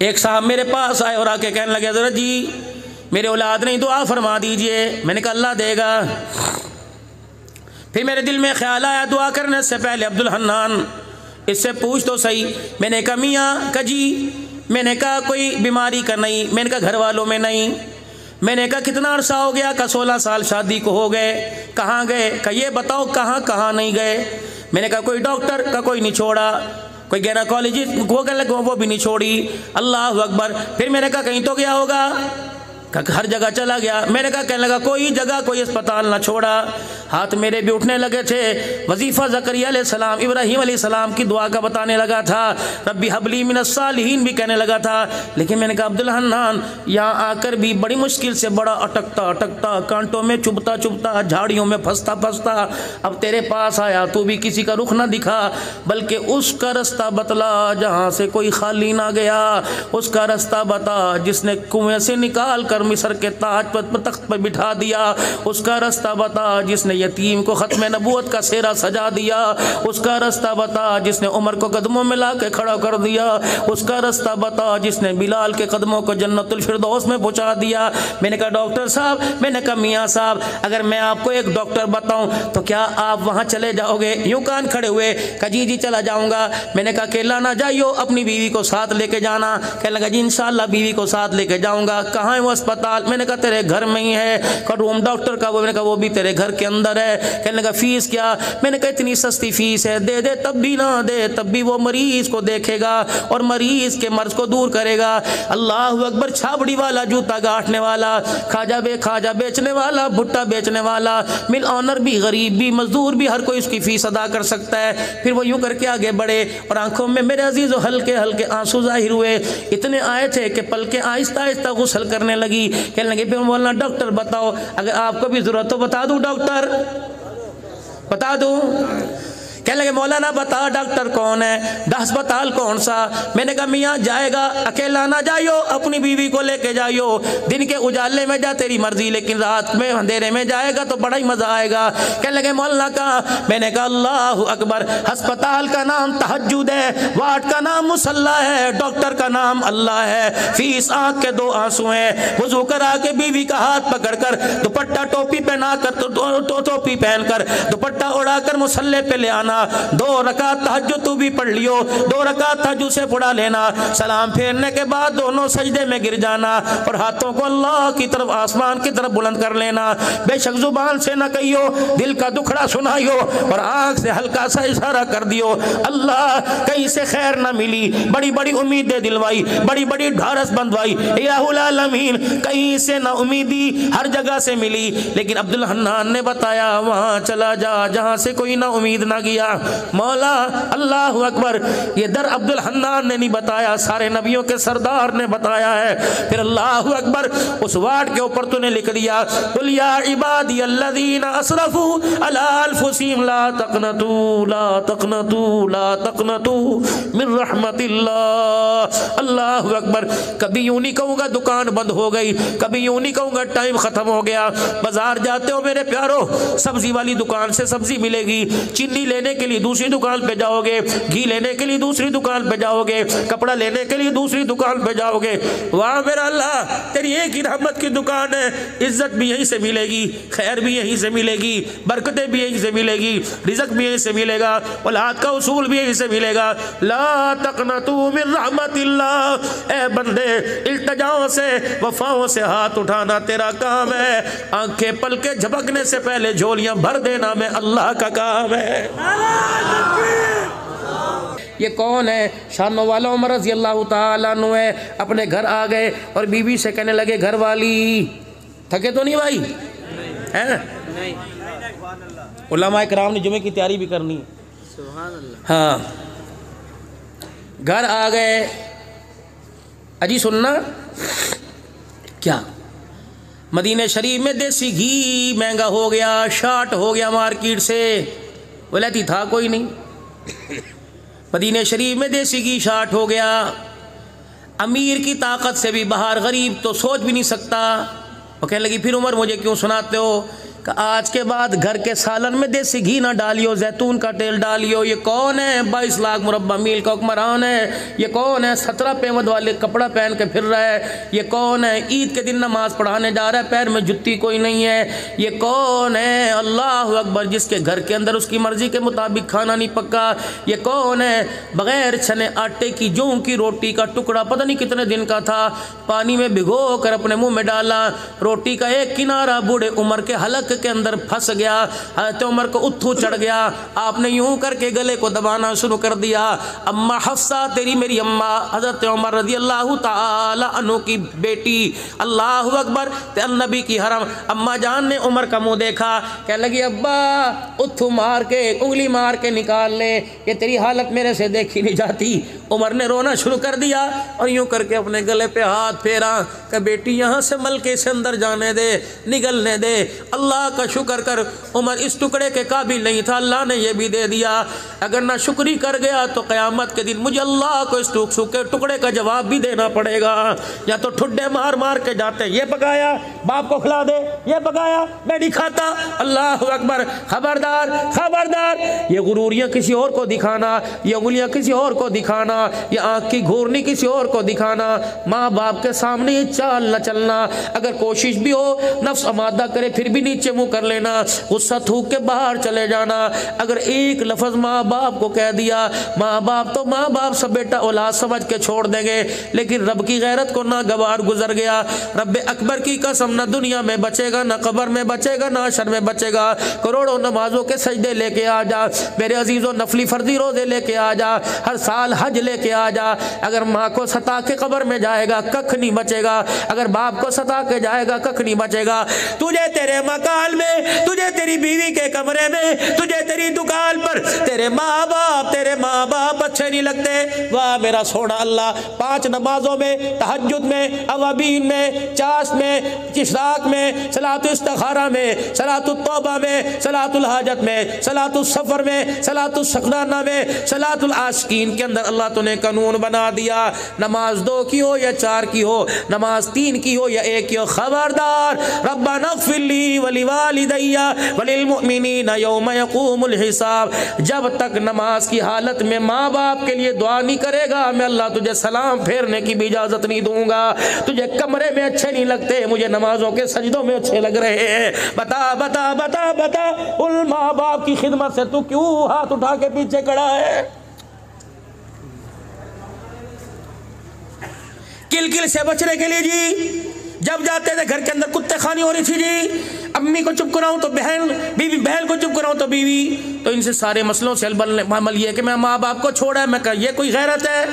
एक साहब मेरे पास आए और आके कहने लगे हज़रत जी मेरे औलाद नहीं, दुआ फरमा दीजिए। मैंने कहा अल्लाह देगा। फिर मेरे दिल में ख्याल आया दुआ करने से पहले अब्दुल हन्नान इससे पूछ तो सही। मैंने कहा मियाँ का जी, मैंने कहा कोई बीमारी का नहीं, मैंने कहा घर वालों में नहीं, मैंने कहा कितना अरसा हो गया? का 16 साल शादी को हो गए। कहाँ गए? का ये बताओ कहाँ कहाँ नहीं गए? मैंने कहा कोई डॉक्टर का कोई नहीं छोड़ा, कोई गायनेकोलॉजिस्ट वो भी नहीं छोड़ी। अल्लाह अकबर। फिर मैंने कहा कहीं तो गया होगा? हर जगह चला गया। मैंने कहा कहने लगा कोई जगह कोई अस्पताल ना छोड़ा। हाथ मेरे भी उठने लगे थे। वजीफ़ा ज़करिया अलैहिस्सलाम इब्राहीम अलैहिस्सलाम की दुआ का बताने लगा था, रब्बी हबली मिनस सालिहीन भी कहने लगा था। लेकिन मैंने कहा अब्दुल हन्नान यहाँ आकर भी बड़ी मुश्किल से बड़ा अटकता अटकता कांटों में चुभता चुभता झाड़ियों में फंसता फंसता अब तेरे पास आया, तू भी किसी का रुख ना दिखा बल्कि उसका रास्ता बतला जहाँ से कोई खाली ना गया, उसका रास्ता बता जिसने कुएं से निकाल कर मिस्र के ताज पर तख्त पर बिठा दिया, उसका रास्ता बता जिसने यतीम को खत्म नबूवत का सेहरा सजा दिया, उसका रास्ता बता जिसने उमर को कदमों में ला के खड़ा कर दिया, उसका रास्ता बता जिसने बिलाल के कदमों को जन्नतुल फिरदौस में पहुंचा दिया। मैंने कहा डॉक्टर साहब, मैंने कहा मियाँ साहब, अगर मैं आपको एक डॉक्टर बताऊं तो क्या आप वहां चले जाओगे? यूं कान खड़े हुए, कहा जी जी चला जाऊंगा। मैंने कहा अकेला ना जाइयो, अपनी बीवी को साथ लेके जाना। कहने लगा जी इंशाल्लाह बीवी को साथ लेके जाऊंगा। कहाँ है वो अस्पताल? मैंने कहा तेरे घर में ही है। रूम डॉक्टर का वो, मैंने कहा वो भी तेरे घर के अंदर है। कहने लगा फीस क्या? मैंने कहा इतनी सस्ती फीस है, दे दे तब भी ना दे तब भी वो मरीज को देखेगा और मरीज के मर्ज को दूर करेगा। अल्लाह अकबर। छाबड़ी वाला, जूता गांठने वाला, खाजा बेचने वाला, भुट्टा बेचने वाला, मिल ऑनर भी, गरीब भी, मजदूर भी, हर कोई उसकी फीस अदा कर सकता है। फिर वो यूं करके आगे बढ़े और आंखों में मेरे अजीज हल्के हल्के आंसू जाहिर हुए। इतने आए थे कि पलकें आहिस्ता आहिस्ता गुस्ल करने लगी। कहने लगे फिर बोलना डॉक्टर बताओ, अगर आपको भी जरूरत तो बता दूं डॉक्टर, बता दूं? कहने लगे मौलाना बता डॉक्टर कौन है, अस्पताल कौन सा? मैंने कहा मियाँ जाएगा अकेला ना जाइयो, अपनी बीवी को लेके जाइयो। दिन के उजाले में जा तेरी मर्जी, लेकिन रात में अंधेरे में जाएगा तो बड़ा ही मजा आएगा। कहने लगे मौलाना कहा? मैंने कहा अल्लाह अकबर। अस्पताल का नाम तहज्जुद है, वार्ड का नाम मुसल्ला है, डॉक्टर का नाम अल्लाह है, फीस आंख के 2 आंसू हैं। वुजू करा के बीवी का हाथ पकड़कर दुपट्टा टोपी पहना कर टोपी पहनकर दुपट्टा उड़ाकर मुसल्ले पे ले आना। 2 रकात तहज्जुद तू भी पढ़ लियो, 2 रकात तहज्जुद से पढ़ा लेना। सलाम फेरने के बाद दोनों सजदे में गिर जाना और हाथों को अल्लाह की तरफ, आसमान की तरफ बुलंद कर लेना। बेशक जुबान से न कहियो, दिल का दुखड़ा सुनाइयो और आंख से हल्का सा इशारा कर दियो। अल्लाह कहीं से खैर न मिली, बड़ी बड़ी उम्मीदें दिलवाई, बड़ी बड़ी ढारस बंधवाई, इलाहुल आलमीन कहीं से न उम्मीदी, हर जगह से मिली। लेकिन अब्दुल हन्नान ने बताया वहां चला जा जहां से कोई ना उम्मीद ना किया। मौला अल्लाह अकबर। ये दर अब्दुल हन्नान ने नहीं बताया, सारे नबियों के सरदार ने बताया है। फिर अल्लाह अकबर उस वार्ड के ऊपर तूने लिख दिया कुल या इबादी अल्लज़ीना असरफू अला अनफुसिहिम ला तक़नतू मिन रहमतिल्लाह। अल्लाह अकबर। कभी यूं नहीं कहूँगा दुकान बंद हो गई, कभी यूं नहीं कहूँगा टाइम खत्म हो गया। बाजार जाते हो मेरे प्यारो, सब्जी वाली दुकान से सब्जी मिलेगी, चीनी लेने के लिए दूसरी दुकान पे जाओगे, घी लेने के लिए दूसरी दुकान पे जाओगे, कपड़ा लेने के लिए दूसरी दुकान पे जाओगे। वाह मेरा अल्लाह, तेरी एक ही रहमत की दुकान है, इज्जत भी यहीं से मिलेगी, खैर भी यहीं से मिलेगी, बरकतें भी यहीं से मिलेगी, रिज़्क़ भी यहीं से मिलेगा, औलाद का उसूल भी यहीं से मिलेगा। ला तक़नतू मिन रहमतिल्लाह। ए बंदे, इल्तिजाओं से वफाओं से हाथ उठाना तेरा काम है, आंखें पलके झपकने से पहले झोलियां भर देना मैं अल्लाह का काम है। ये कौन है? शानो वाला उमर रज़ी अल्लाह ताला अन्हु है। अपने घर आ गए और बीवी से कहने लगे घर वाली थके तो नहीं भाई? हैं? उलमा इकराम ने जुमे की तैयारी भी करनी है। सुभान अल्लाह। हाँ, घर आ गए। अजी सुनना क्या, मदीने शरीफ में देसी घी महंगा हो गया, शार्ट हो गया मार्केट से, वैलायती था कोई नहीं। मदीने शरीफ में देसी घी शार्ट हो गया। अमीर की ताकत से भी बाहर, गरीब तो सोच भी नहीं सकता। और कहने लगी फिर उमर मुझे क्यों सुनाते हो? कि आज के बाद घर के सालन में देसी घी ना डालियो, जैतून का तेल डालियो। ये कौन है? 22 लाख मुरब्बा मील का हुक्मरान है। ये कौन है? 17 पेवद वाले कपड़ा पहन के फिर रहा है। ये कौन है? ईद के दिन नमाज पढ़ाने जा रहा है, पैर में जुत्ती कोई नहीं है। ये कौन है? अल्लाह अकबर, जिसके घर के अंदर उसकी मर्जी के मुताबिक खाना नहीं पक्का। ये कौन है? बगैर छने आटे की जौ की रोटी का टुकड़ा पता नहीं कितने दिन का था, पानी में भिगो कर अपने मुंह में डाला। रोटी का एक किनारा बूढ़े उमर के हलक के अंदर फंस गया। हज़रत उमर को उठू चढ़ गया। आपने यूं करके गले को दबाना शुरू कर दिया। अम्मा हफ्सा, तेरी मेरी अम्मा हज़रत उमर रज़ी अल्लाह ताला अन्हु की बेटी, अल्लाह अकबर, नबी की हरम। अम्मा जान ने उमर का मुंह देखा, कह लगी अब्बा उठू मार के उंगली मार के निकाल ले, ये तेरी हालत मेरे से देखी नहीं जाती। उमर ने रोना शुरू कर दिया और यूं करके अपने गले पे हाथ फेरा कि बेटी यहाँ से मलके से अंदर जाने दे, निगलने दे। अल्लाह का शुक्र कर, उमर इस टुकड़े के काबिल नहीं था, अल्लाह ने ये भी दे दिया। अगर ना शुक्री कर गया तो क़यामत के दिन मुझे अल्लाह को इस सूखे टुकड़े का जवाब भी देना पड़ेगा। या तो ठुड्डे मार मार के जाते, ये पकाया बाप को खिला दे, ये पकाया मैं नहीं खाता। अल्लाह अकबर, खबरदार खबरदार, ये गुरूरियाँ किसी और को दिखाना, ये उंगलियाँ किसी और को दिखाना, ये आँख की घूरनी किसी और को दिखाना, माँ बाप के सामने ये चाल न चलना। अगर कोशिश भी हो नफ्स आमादा करे फिर भी नीचे मुंह कर लेना, गुस्सा थूक के बाहर चले जाना। अगर एक लफ्ज़ माँ बाप को कह दिया, माँ बाप तो माँ बाप सब बेटा औलाद समझ के छोड़ देंगे, लेकिन रब की गैरत को ना गवार गुजर गया। रब अकबर की कसम, ना दुनिया में बचेगा, ना कब्र में बचेगा, ना हश्र में बचेगा। करोड़ों नमाजों के सजदे लेके आ जा मेरे अजीज़ों, नफली फर्जी रोजे लेके आ जा, हर साल हज लेके आ जा। अगर माँ को सता के कब्र में जाएगा कख नहीं बचेगा, अगर बाप को सता के जाएगा कख नहीं बचेगा। तुझे तेरे मकान में, तुझे तेरी बीवी के कमरे में, तुझे तेरी दुकान पर तेरे माँ बाप अच्छे नहीं लगते। वाह मेरा सोना अल्लाह, 5 नमाजों में, तहज्जुद में, अवाबीन में, चाश में, इशराक में, सलातुल इस्तिखारा में, सलातुल तौबा में, सलातुल हाजत में, सलातुल सफर में, सलातुल शकराना में, सलातुल आशिकीन के अंदर अल्लाह तूने कानून बना दिया। नमाज 2 की हो या 4 की हो, नमाज 3 की हो या 1 की हो, खबरदार रब्बना इग़फ़िरली वलिवालिदैया वलिलमुमिनीना यौम यक़ूमुल हिसाब। जब तक नमाज की हालत में माँ बाप के लिए दुआ नहीं करेगा, मैं अल्लाह तुझे सलाम फेरने की भी इजाज़त नहीं दूंगा। तुझे कमरे में अच्छे नहीं लगते, मुझे नमाजों के सजदों में अच्छे लग रहे हैं। बता बता बता बता, उन माँ बाप की खिदमत से तू क्यों हाथ उठा के पीछे खड़ा है? किल से बचने के लिए जी, जब जाते थे घर के अंदर कुत्ते खानी हो रही थी जी, अम्मी को चुप कराऊं तो बहन, बीवी बहन को चुप कराऊं तो बीवी। तो इनसे सारे मसलों से अमल ये कि मैं माँ बाप को छोड़ा, मैं कहा ये कोई गैरत है?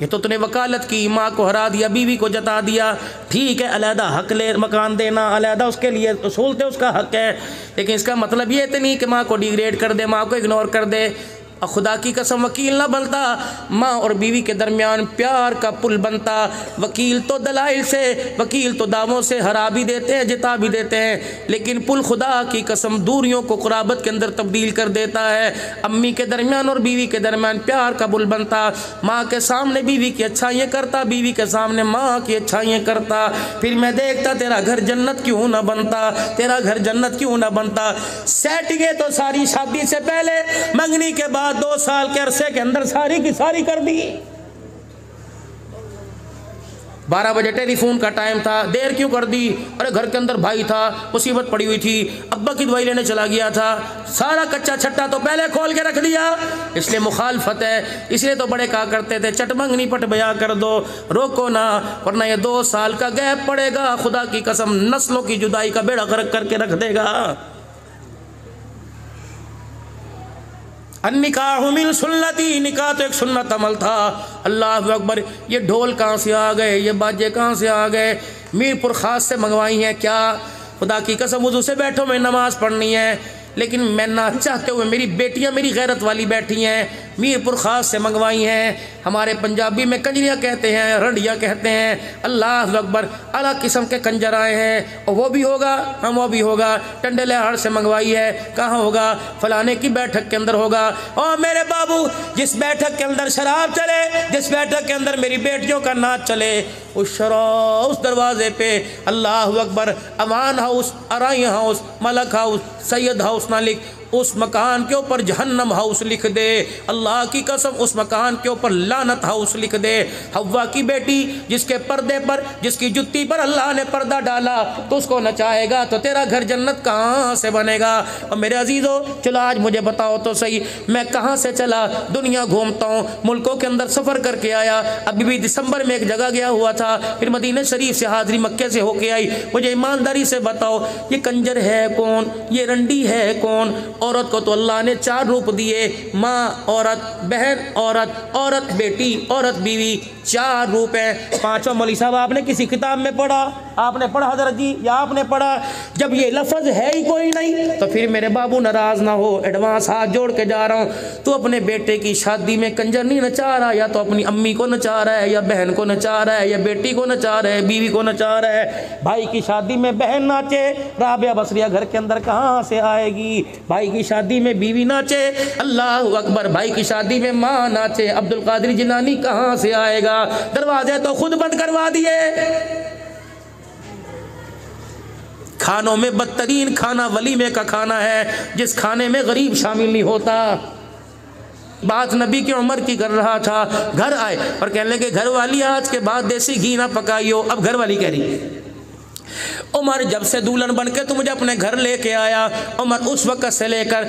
ये तो तूने वकालत की, माँ को हरा दिया, बीवी को जता दिया। ठीक है, अलहदा हक ले, मकान देना अलहदा उसके लिए उसूल थे, उसका हक है, लेकिन इसका मतलब ये तो नहीं कि माँ को डिग्रेड कर दे, माँ को इग्नोर कर दे। और खुदा की कसम वकील ना बनता, माँ और बीवी के दरमियान प्यार का पुल बनता। वकील तो दलाइल से, वकील तो दावों से हरा भी देते हैं, जिता भी देते हैं, लेकिन पुल खुदा की कसम दूरियों को कुराबत के अंदर तब्दील कर देता है। अम्मी के दरमियान और बीवी के दरमियान प्यार का पुल बनता। माँ के सामने बीवी की अच्छाइयाँ करता, बीवी के सामने माँ की अच्छाइयाँ करता। फिर मैं देखता तेरा घर जन्नत क्यों ना बनता, तेरा घर जन्नत क्यों ना बनता। सेटिंगें तो सारी शादी से पहले, मंगनी के बाद 2 साल के अरसे के अंदर सारी की सारी कर दी। 12 बजे टेलीफोन का टाइम था, देर क्यों कर दी? अरे घर के अंदर भाई था, मुसीबत पड़ी हुई थी, अब्बा की दवाई लेने चला गया था, सारा कच्चा छट्टा तो पहले खोल के रख दिया, इसलिए मुखालफत है। इसलिए तो बड़े कहा करते थे चटमंगनी पट बया कर दो, रोको ना, वरना ये 2 साल का गैप पड़ेगा, खुदा की कसम नस्लों की जुदाई का बेड़ा गर्क करके रख देगा। निकाह मिन सुन्नती, निकाह तो एक सुन्नत अमल था। अल्लाह अकबर, ये ढोल कहाँ से आ गए, ये बाजे कहाँ से आ गए? मीरपुर ख़ास से मंगवाई हैं क्या? खुदा की कसम वुज़ू से बैठो, मैं नमाज़ पढ़नी है, लेकिन मैं ना चाहते हुए मेरी बेटियां मेरी गैरत वाली बैठी हैं, मीरपुर ख़ास से मंगवाई हैं। हमारे पंजाबी में कंजरियाँ कहते हैं, रंडियाँ कहते हैं। अल्लाह अकबर, अलग किस्म के कंजर आए हैं। और वो भी होगा, हम वो भी होगा। टंडलेहाड़ से मंगवाई है। कहाँ होगा? फलाने की बैठक के अंदर होगा। और मेरे बाबू, जिस बैठक के अंदर शराब चले, जिस बैठक के अंदर मेरी बेटियों का नाच चले, उस दरवाजे पे अल्लाह अकबर Aman house, Arai house, Malak house, Sayyed house ना लिख, उस मकान के ऊपर जहन्नम हाउस लिख दे। अल्लाह की कसम, उस मकान के ऊपर लानत हाउस लिख दे। हव्वा की बेटी जिसके पर्दे पर, जिसकी जुत्ती पर अल्लाह ने पर्दा डाला, तो उसको नचाएगा तो तेरा घर जन्नत कहाँ से बनेगा? और मेरे अजीज़ों, चलो आज मुझे बताओ तो सही, मैं कहाँ से चला, दुनिया घूमता हूँ, मुल्कों के अंदर सफ़र करके आया। अभी भी दिसंबर में एक जगह गया हुआ था, फिर मदीना शरीफ से हाज़री मक्के से होके आई। मुझे ईमानदारी से बताओ, ये कंजर है कौन, ये रंडी है कौन? औरत को तो अल्लाह ने 4 रूप दिए, माँ औरत, बहन औरत, औरत बेटी, औरत बीवी, 4 रूप हैं। 5वां मौलवी साहब आपने किसी किताब में पढ़ा? आपने पढ़ा हज़रत जी, या आपने पढ़ा? जब ये लफ्ज़ है ही कोई नहीं, तो फिर मेरे बाबू नाराज़ ना हो, एडवांस हाथ जोड़ के जा रहा हूँ। तो अपने बेटे की शादी में कंजर नहीं नचा रहा, या तो अपनी अम्मी को नचा रहा है, या बहन को नचा रहा है, या बेटी को नचा रहा है, बीवी को नचा रहा है। भाई की शादी में बहन नाचे, राबिया बसरिया घर के अंदर कहाँ से आएगी? भाई की शादी में बीवी नाचे, अल्लाह अकबर, भाई की शादी में माँ नाचे, अब्दुल कादिर जिलानी कहाँ से आएगा? दरवाजे तो खुद बंद करवा दिए। खानों में बदतरीन खाना वलीमे का खाना है, जिस खाने में गरीब शामिल नहीं होता। बात नबी की उम्र की कर रहा था। घर आए और कहने लगे, घर वाली आज के बाद देसी घी ना पकाइयो। अब घर वाली कह रही, उमर जब से दुल्हन बन के तू मुझे अपने घर लेके आया, उमर उस वक़्त से लेकर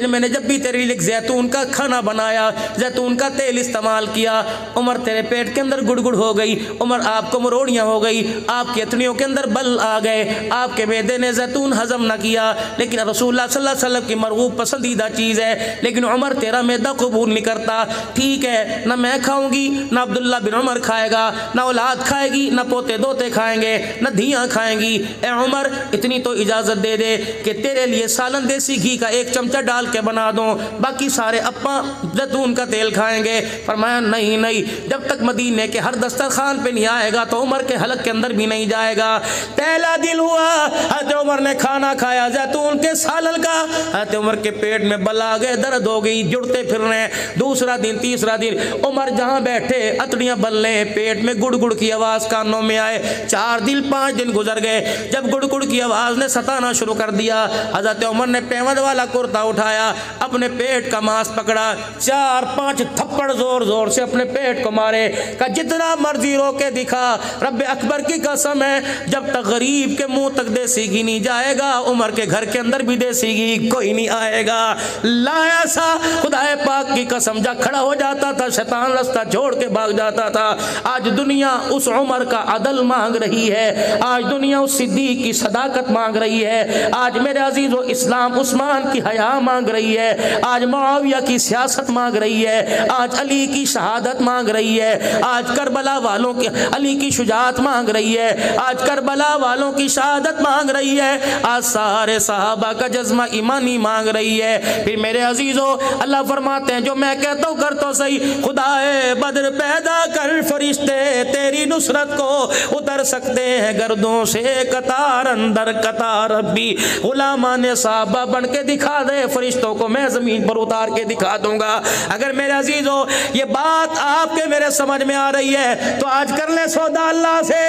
मैंने जब भी तेरे लिए जैतून का खाना बनाया, जैतून का तेल इस्तेमाल किया, उमर तेरे पेट के अंदर गुड़गुड़ हो गई, उमर आपको मरोड़ियाँ हो गई, आपकी अतनियों के अंदर बल आ गए, आपके मैदे ने जैतून हजम न किया। लेकिन रसूलुल्लाह सल्लल्लाहु अलैहि वसल्लम की मरगूब पसंदीदा चीज़ है, लेकिन उमर तेरा मैदा कबूल नहीं करता। ठीक है, ना मैं खाऊंगी, ना अब्दुल्ला बिन उमर खाएगा, ना औलाद खाएगी, ना पोते दोते खाएंगे, ना धियाँ खाएंगी। ए उमर, इतनी तो इजाज़त दे दे कि तेरे लिए सालन देसी घी का 1 चमचा डाल के बना दूँ, बाकी सारे अप्पा जैतून का तेल खाएंगे। फरमाया नहीं नहीं, जब तक मदीने के हर दस्तरखान पे नहीं आएगा तो उमर के हलक के अंदर भी नहीं जाएगा। पहला दिन हुआ, हज़रत उमर ने खाना खाया जैतून के सालन का, हज़रत उमर के पेट में बल आ गए, दर्द हो गई, जुड़ते फिर रहे। दूसरा दिन, तीसरा दिन, उमर जहाँ बैठे अतड़ियाँ बलने, पेट में गुड़ गुड़ की आवाज़ कानों में आए। 4 दिन 5 दिन गुजर गए। जब गुड़गुड़ की आवाज़ ने सताना शुरू कर दिया, हज़रत उमर ने पेवंद वाला कुर्ता उठाया, अपने पेट का मांस पकड़ा, 4-5 थप्पड़ जोर जोर से अपने पेट को मारे। का जितना मर्जी रो के दिखा, रब अकबर की कसम है, जब तक गरीब के मुंह तक देसी घी नहीं जाएगा, उमर के घर के अंदर भी देसी घी कोई नहीं आएगा। लाया सा खुदाए पाक की कसम, जा खड़ा हो जाता था, शैतान रास्ता छोड़ के भाग जाता था। आज दुनिया उस उमर का अदल मांग रही है, आज दुनिया उस सिद्दीक की सदाकत मांग रही है, आज मेरे अजीजों इस्लाम उस्मान की हया मांग रही है, आज मुआविया की सियासत मांग रही है, आज अली की शहादत मांग रही है, आज करबला वालों की अली की शुजात मांग रही है, आज करबला वालों की शहादत मांग रही है, आज सारे सहाबा का जज्मा ईमानी मांग रही है। फिर मेरे अजीजों, अल्लाह फरमाते हैं, जो मैं कहता हूँ कर तो सही, खुदाए बद्र पैदा कर फरिश्ते तेरी नुसरत को उतर सकते हैं गर्दों से कतार अंदर कतार। रब्बी गुलामा ने साहबा बन के दिखा दे, फरिश्तों को मैं जमीन पर उतार के दिखा दूंगा। अगर मेरे अजीजों ये बात आपके मेरे समझ में आ रही है तो आज कर ले सौदा अल्लाह से,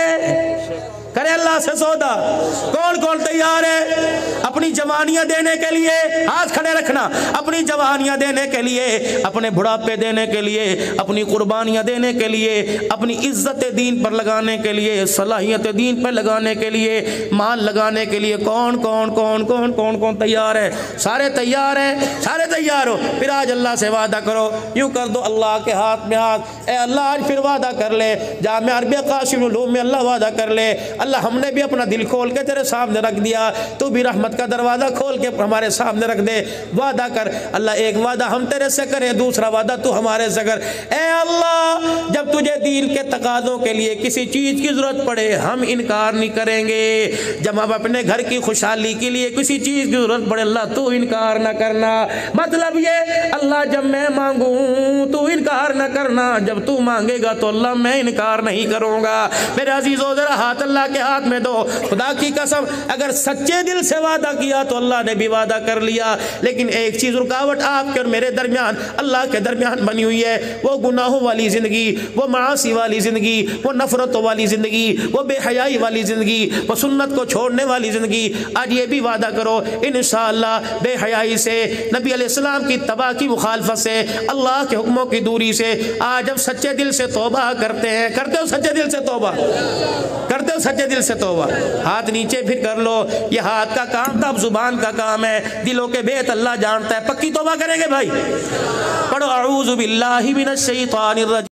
करे अल्लाह से सौदा। कौन कौन तैयार है अपनी जवानियां देने के लिए? हाथ खड़े रखना। अपनी जवानियां देने के लिए, अपने बुढ़ापे देने के लिए, अपनी कुर्बानियां देने के लिए, अपनी इज्जत दीन पर लगाने के लिए, सलाहियत दीन पर लगाने के लिए, माल लगाने के लिए कौन कौन कौन कौन कौन कौन तैयार है? सारे तैयार हैं? सारे तैयार हो? फिर आज अल्लाह से वादा करो, यूँ कर दो अल्लाह के हाथ में हाथ, ए अल्लाह आज फिर वादा कर ले, जामिया अरबिया कासिम उलूम में अल्लाह वादा कर ले, अल्लाह हमने भी अपना दिल खोल के तेरे सामने रख दिया, तू भी रहमत का दरवाज़ा खोल के हमारे सामने रख दे। वादा कर अल्लाह, एक वादा हम तेरे से करें, दूसरा वादा तू हमारे से कर। ए अल्लाह, जब तुझे के दीन के तकाज़ों के लिए किसी चीज़ की ज़रूरत पड़े हम इनकार नहीं करेंगे। जब हम अपने घर की खुशहाली के लिए किसी चीज़ की ज़रूरत पड़े अल्लाह तू इनकार ना करना। मतलब ये अल्लाह जब मैं मांगूँ तू इनकार ना करना, जब तू मांगेगा तो अल्लाह मैं इनकार नहीं करूँगा। मेरे अजीज़ों ज़रा हाथ अल्लाह के हाथ में दो। खुदा की कसम अगर सच्चे दिल से वादा किया तो अल्लाह ने भी वादा कर लिया, लेकिन एक चीज़ रुकावट आपके और मेरे दरमियान अल्लाह के दरमियान बनी हुई है, वो गुनाहों वाली ज़िंदगी, वो मासी वाली ज़िंदगी, वो नफ़रतों वाली ज़िंदगी, वो बेहयाई वाली ज़िंदगी, वो सुन्नत को छोड़ने वाली ज़िंदगी। आज ये भी वादा करो इंशाअल्लाह बेहयाई से, नबी अलैहिस्सलाम की तबा की मुखालफत से, अल्लाह के हुक्मों की दूरी से आज हम सच्चे दिल से तौबा करते हैं। करते हो सच्चे दिल से तौबा? करते हो सच्चे दिल से तौबा? हाथ नीचे फिर कर लो। ये हाथ का काम था, अब जुबान का काम है। दिलों के भेद अल्लाह जानता है। पक्की तौबा करेंगे भाई? पढ़ो अऊज़ु बिल्लाहि मिनश शैतानिर रजीम।